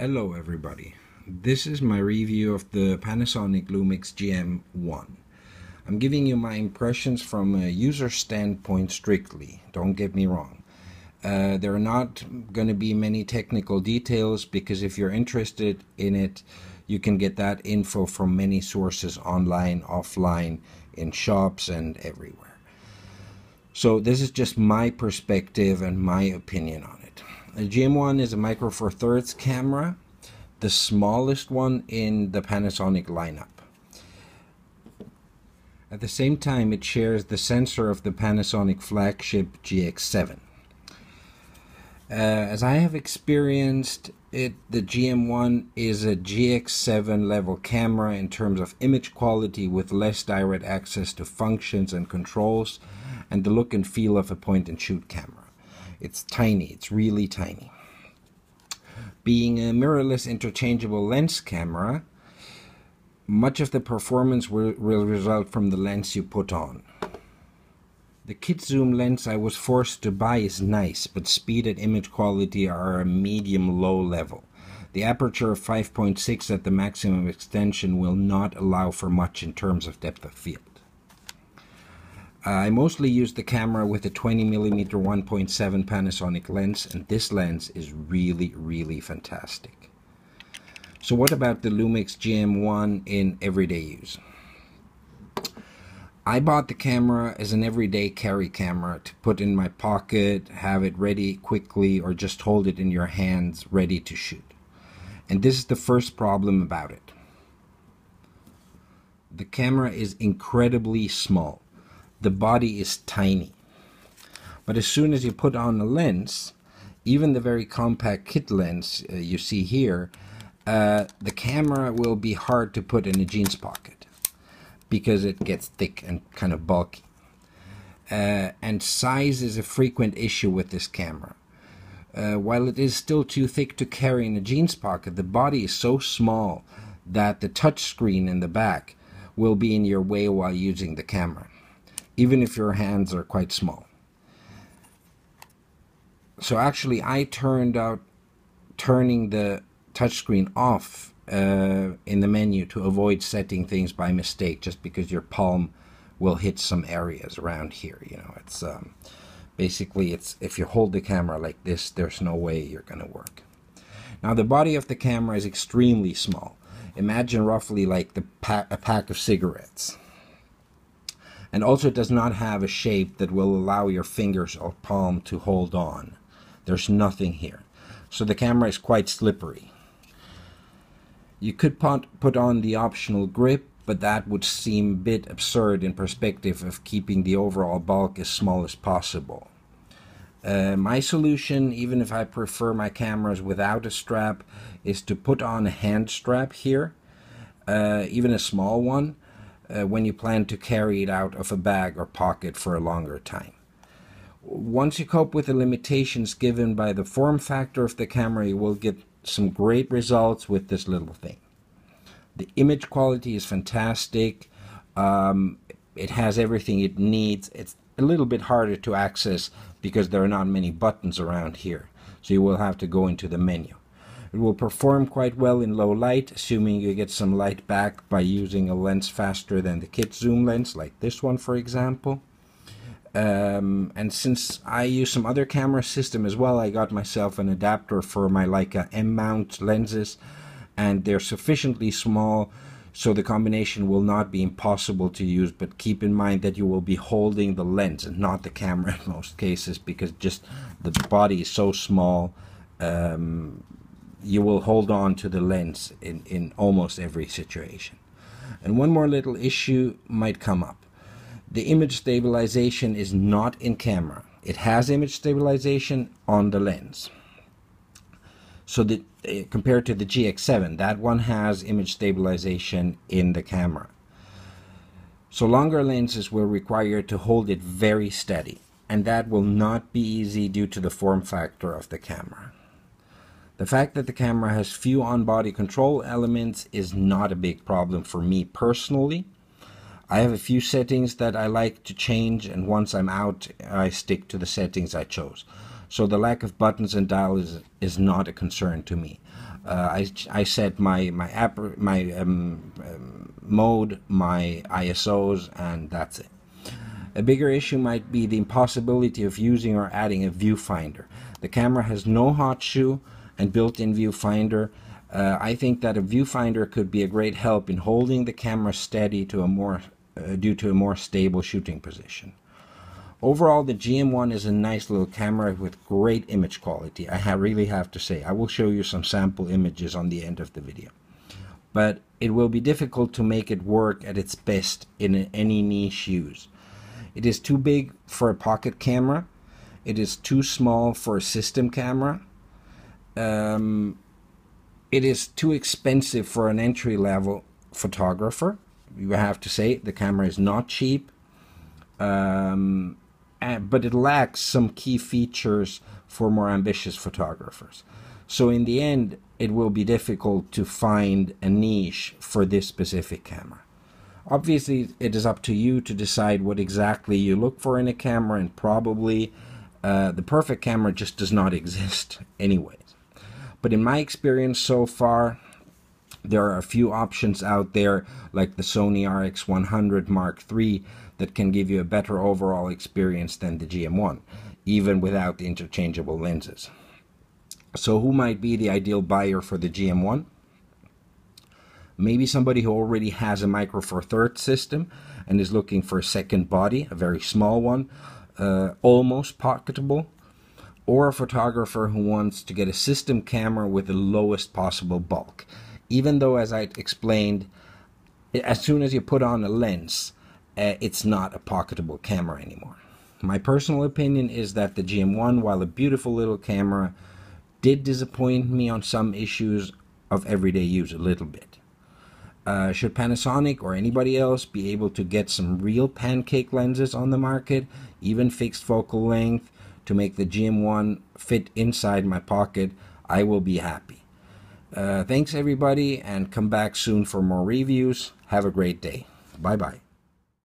Hello everybody, this is my review of the Panasonic Lumix GM1. I'm giving you my impressions from a user standpoint strictly, don't get me wrong. There are not going to be many technical details because if you're interested in it, you can get that info from many sources online, offline, in shops and everywhere. So this is just my perspective and my opinion on it. The GM1 is a Micro Four Thirds camera, the smallest one in the Panasonic lineup. At the same time, it shares the sensor of the Panasonic flagship GX7. As I have experienced it, the GM1 is a GX7 level camera in terms of image quality with less direct access to functions and controls and the look and feel of a point-and-shoot camera. It's tiny, it's really tiny. Being a mirrorless interchangeable lens camera, much of the performance will result from the lens you put on. The kit zoom lens I was forced to buy is nice, but speed and image quality are a medium-low level. The aperture of 5.6 at the maximum extension will not allow for much in terms of depth of field. I mostly use the camera with a 20mm 1.7 Panasonic lens, and this lens is really fantastic. So what about the Lumix GM1 in everyday use? I bought the camera as an everyday carry camera to put in my pocket, have it ready quickly, or just hold it in your hands ready to shoot. And this is the first problem about it. The camera is incredibly small. The body is tiny. But as soon as you put on a lens, even the very compact kit lens you see here, the camera will be hard to put in a jeans pocket because it gets thick and kind of bulky. And size is a frequent issue with this camera. While it is still too thick to carry in a jeans pocket, the body is so small that the touch screen in the back will be in your way while using the camera, even if your hands are quite small. So actually I turned out turning the touchscreen off in the menu to avoid setting things by mistake, just because your palm will hit some areas around here. You know, it's basically, it's if you hold the camera like this, there's no way you're going to work. Now the body of the camera is extremely small. Imagine roughly like a pack of cigarettes. And also it does not have a shape that will allow your fingers or palm to hold on. There's nothing here. So the camera is quite slippery. You could put on the optional grip, but that would seem a bit absurd in perspective of keeping the overall bulk as small as possible. My solution, even if I prefer my cameras without a strap, is to put on a hand strap here, even a small one, when you plan to carry it out of a bag or pocket for a longer time. Once you cope with the limitations given by the form factor of the camera, you will get some great results with this little thing. The image quality is fantastic. It has everything it needs. It's a little bit harder to access because there are not many buttons around here, so you will have to go into the menu. It will perform quite well in low light, assuming you get some light back by using a lens faster than the kit zoom lens, like this one for example. And since I use some other camera system as well, I got myself an adapter for my Leica M-mount lenses, and they're sufficiently small so the combination will not be impossible to use, but keep in mind that you will be holding the lens and not the camera in most cases, because just the body is so small. You will hold on to the lens in almost every situation. And one more little issue might come up. The image stabilization is not in camera. It has image stabilization on the lens. So compared to the GX7, that one has image stabilization in the camera. So longer lenses will require you to hold it very steady, and that will not be easy due to the form factor of the camera. The fact that the camera has few on-body control elements is not a big problem for me personally. I have a few settings that I like to change, and once I'm out, I stick to the settings I chose. So the lack of buttons and dials is not a concern to me. I set my mode, my ISOs, and that's it. A bigger issue might be the impossibility of using or adding a viewfinder. The camera has no hot shoe and built-in viewfinder. I think that a viewfinder could be a great help in holding the camera steady to a more due to a more stable shooting position. Overall, the GM1 is a nice little camera with great image quality. I really have to say. I will show you some sample images on the end of the video. But it will be difficult to make it work at its best in any niche use. It is too big for a pocket camera. It is too small for a system camera. It is too expensive for an entry-level photographer. You have to say the camera is not cheap. But it lacks some key features for more ambitious photographers. So in the end, it will be difficult to find a niche for this specific camera. Obviously, it is up to you to decide what exactly you look for in a camera, and probably the perfect camera just does not exist anyways. But in my experience so far, there are a few options out there like the Sony RX100 Mark III that can give you a better overall experience than the GM1, even without the interchangeable lenses. So who might be the ideal buyer for the GM1? Maybe somebody who already has a Micro Four Thirds system and is looking for a second body, a very small one, almost pocketable, or a photographer who wants to get a system camera with the lowest possible bulk. Even though, as I explained, as soon as you put on a lens, it's not a pocketable camera anymore. My personal opinion is that the GM1, while a beautiful little camera, did disappoint me on some issues of everyday use a little bit. Should Panasonic or anybody else be able to get some real pancake lenses on the market, even fixed focal length, to make the GM1 fit inside my pocket, I will be happy. Thanks everybody, and come back soon for more reviews. Have a great day. Bye bye.